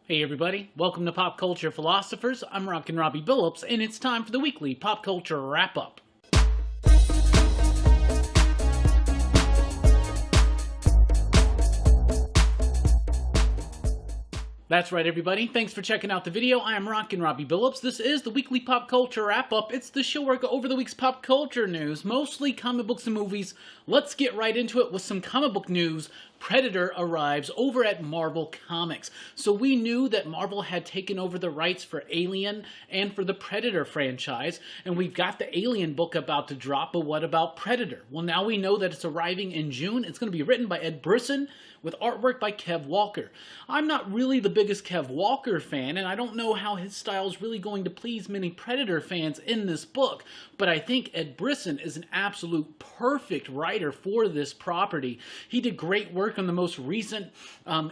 Hey everybody, welcome to Pop Culture Philosophers. I'm Rockin Robbie Billups, and it's time for the weekly Pop Culture Wrap-Up. That's right, everybody. Thanks for checking out the video. I am Rockin Robbie Billups. This is the weekly Pop Culture Wrap-Up. It's the show where I go over the week's pop culture news, mostly comic books and movies. Let's get right into it with some comic book news. Predator arrives over at Marvel Comics. So we knew that Marvel had taken over the rights for Alien and for the Predator franchise, and we've got the Alien book about to drop, but what about Predator? Well, now we know that it's arriving in June. It's going to be written by Ed Brisson with artwork by Kev Walker. I'm not really the biggest Kev Walker fan, and I don't know how his style is really going to please many Predator fans in this book, but I think Ed Brisson is an absolute perfect writer for this property. He did great work on the most recent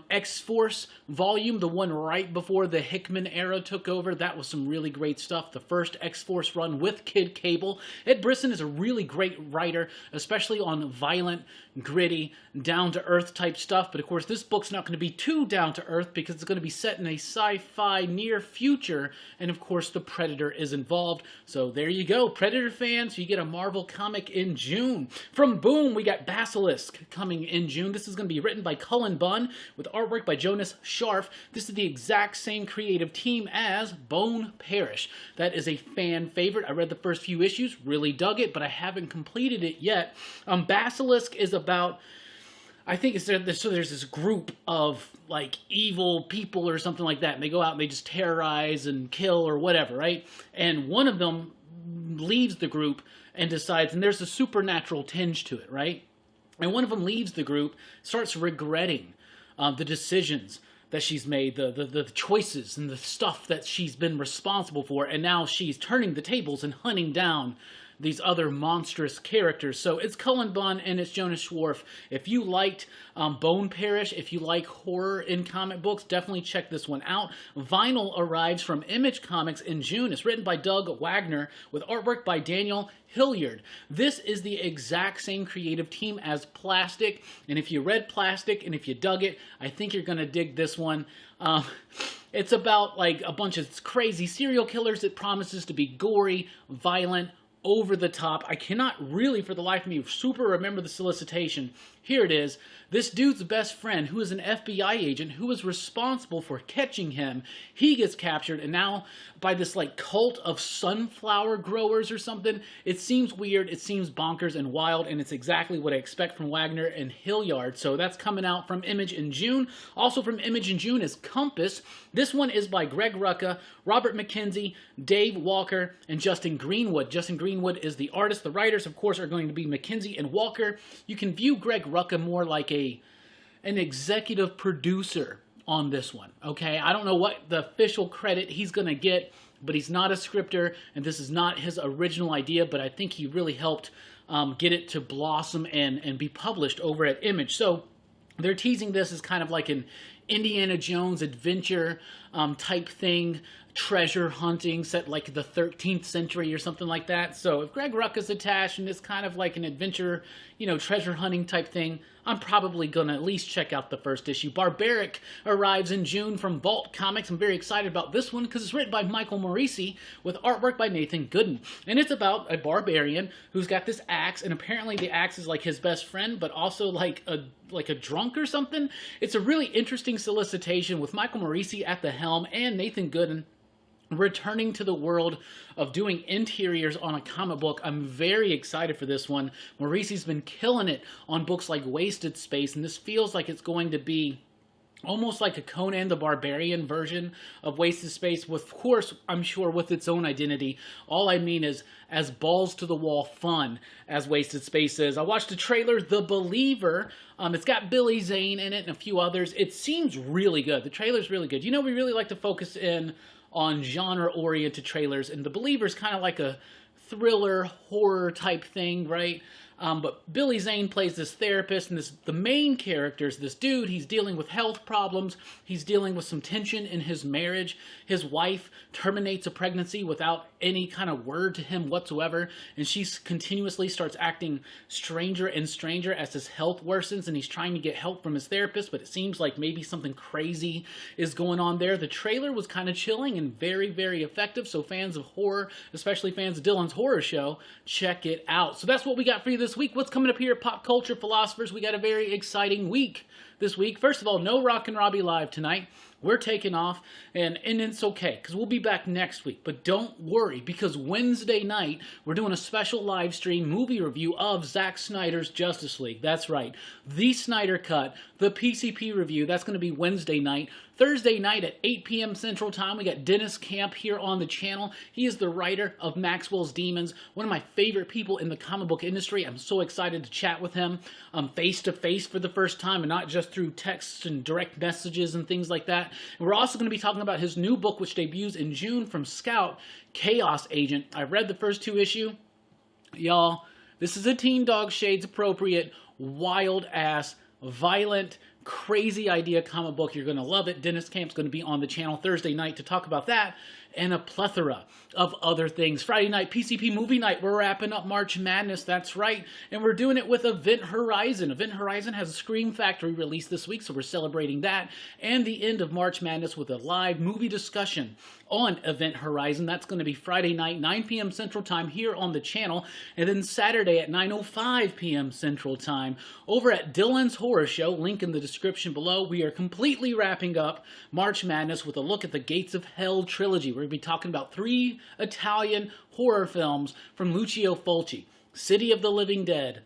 X-Force volume, the one right before the Hickman era took over. That was some really great stuff. The first X-Force run with Kid Cable. Ed Brisson is a really great writer, especially on violent, gritty, down-to-earth type stuff. But of course, this book's not going to be too down-to-earth because it's going to be set in a sci-fi near future. And of course, the Predator is involved. So there you go, Predator fans. You get a Marvel comic in June. From Boom, we got Basilisk coming in June. This is going to be written by Cullen Bunn with artwork by Jonas Scharf. This is the exact same creative team as Bone Parish. That is a fan favorite. I read the first few issues, really dug it, but I haven't completed it yet. Basilisk is about, I think it's so there's this group of like evil people or something like that, and they go out and they just terrorize and kill or whatever, right? And one of them leaves the group and decides, and there's a supernatural tinge to it, right? And one of them leaves the group, starts regretting the decisions that she's made, the choices and the stuff that she's been responsible for, and now she's turning the tables and hunting down these other monstrous characters. So it's Cullen Bunn and it's Jonas Scharf. If you liked Bone Parish, if you like horror in comic books, definitely check this one out. Vinyl arrives from Image Comics in June. It's written by Doug Wagner with artwork by Daniel Hilliard. This is the exact same creative team as Plastic, and if you read Plastic and if you dug it, I think you're going to dig this one. It's about like a bunch of crazy serial killers. It promises to be gory, violent, over the top. I cannot really, for the life of me, super remember the solicitation. Here it is. This dude's best friend, who is an FBI agent, who is responsible for catching him, he gets captured, and now by this like cult of sunflower growers or something. It seems weird, it seems bonkers and wild, and it's exactly what I expect from Wagner and Hilliard. So that's coming out from Image in June. Also from Image in June is Compass. This one is by Greg Rucka, Robert McKenzie, Dave Walker, and Justin Greenwood. Justin Greenwood is the artist. The writers, of course, are going to be McKenzie and Walker. You can view Greg Rucka more like an executive producer on this one, okay? I don't know what the official credit he's going to get, but he's not a scripter, and this is not his original idea, but I think he really helped get it to blossom and be published over at Image. So they're teasing this as kind of like an Indiana Jones adventure type thing, treasure hunting set like the 13th century or something like that. So if Greg Rucka's attached and it's kind of like an adventure, you know, treasure hunting type thing, I'm probably going to at least check out the first issue. Barbaric arrives in June from Vault Comics. I'm very excited about this one because it's written by Michael Morisi with artwork by Nathan Gooden. And it's about a barbarian who's got this axe, and apparently the axe is like his best friend, but also like a drunk or something. It's a really interesting solicitation with Michael Morisi at the helm and Nathan Gooden returning to the world of doing interiors on a comic book. I'm very excited for this one. Morisi's been killing it on books like Wasted Space, and this feels like it's going to be almost like a Conan the Barbarian version of Wasted Space, with, of course, I'm sure with its own identity. All I mean is as balls-to-the-wall fun as Wasted Space is. I watched the trailer, The Believer. It's got Billy Zane in it and a few others. It seems really good. The trailer's really good. You know, we really like to focus in on genre-oriented trailers, and The Believer's kind of like a thriller, horror type thing, right? But Billy Zane plays this therapist, and the main character is this dude. He's dealing with health problems. He's dealing with some tension in his marriage. His wife terminates a pregnancy without any kind of word to him whatsoever, and she continuously starts acting stranger and stranger as his health worsens, and he's trying to get help from his therapist, but it seems like maybe something crazy is going on there. The trailer was kind of chilling and very, very effective, so fans of horror, especially fans of Dylan's horror show, check it out. So that's what we got for you this week. What's coming up here at Pop Culture Philosophers? We got a very exciting week this week. First of all, no Rockin Robbie live tonight. We're taking off, and it's okay, because we'll be back next week. But don't worry, because Wednesday night, we're doing a special live stream movie review of Zack Snyder's Justice League. That's right. The Snyder Cut, the PCP review, that's going to be Wednesday night. Thursday night at 8 p.m. Central Time, we got Dennis Camp here on the channel. He is the writer of Maxwell's Demons, one of my favorite people in the comic book industry. I'm so excited to chat with him face-to-face for the first time, and not just through texts and direct messages and things like that. And we're also going to be talking about his new book, which debuts in June from Scout, Chaos Agent. I've read the first 2 issues. Y'all, this is a Teen Dog Shades appropriate, wild-ass, violent, crazy idea comic book. You're going to love it. Dennis Camp's going to be on the channel Thursday night to talk about that and a plethora of other things. Friday night, PCP movie night. We're wrapping up March Madness. That's right. And we're doing it with Event Horizon. Event Horizon has a Scream Factory release this week, so we're celebrating that. And the end of March Madness with a live movie discussion on Event Horizon. That's going to be Friday night, 9 p.m. Central Time here on the channel. And then Saturday at 9:05 p.m. Central Time over at Dylan's Horror Show. Link in the description below. We are completely wrapping up March Madness with a look at the Gates of Hell trilogy. We're going to be talking about 3 Italian horror films from Lucio Fulci: City of the Living Dead,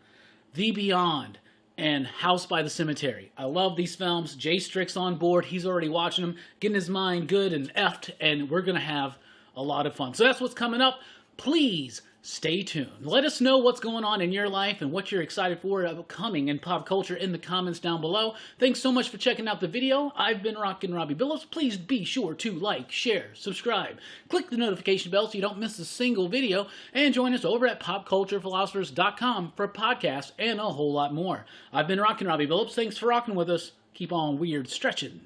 The Beyond, and House by the Cemetery. I love these films. Jay Strick's on board. He's already watching them, getting his mind good and effed, and we're going to have a lot of fun. So that's what's coming up. Please stay tuned. Let us know what's going on in your life and what you're excited for coming in pop culture in the comments down below. Thanks so much for checking out the video. I've been Rockin Robbie Billups. Please be sure to like, share, subscribe, click the notification bell so you don't miss a single video, and join us over at popculturephilosophers.com for podcasts and a whole lot more. I've been Rockin Robbie Billups. Thanks for rocking with us. Keep on weird stretching.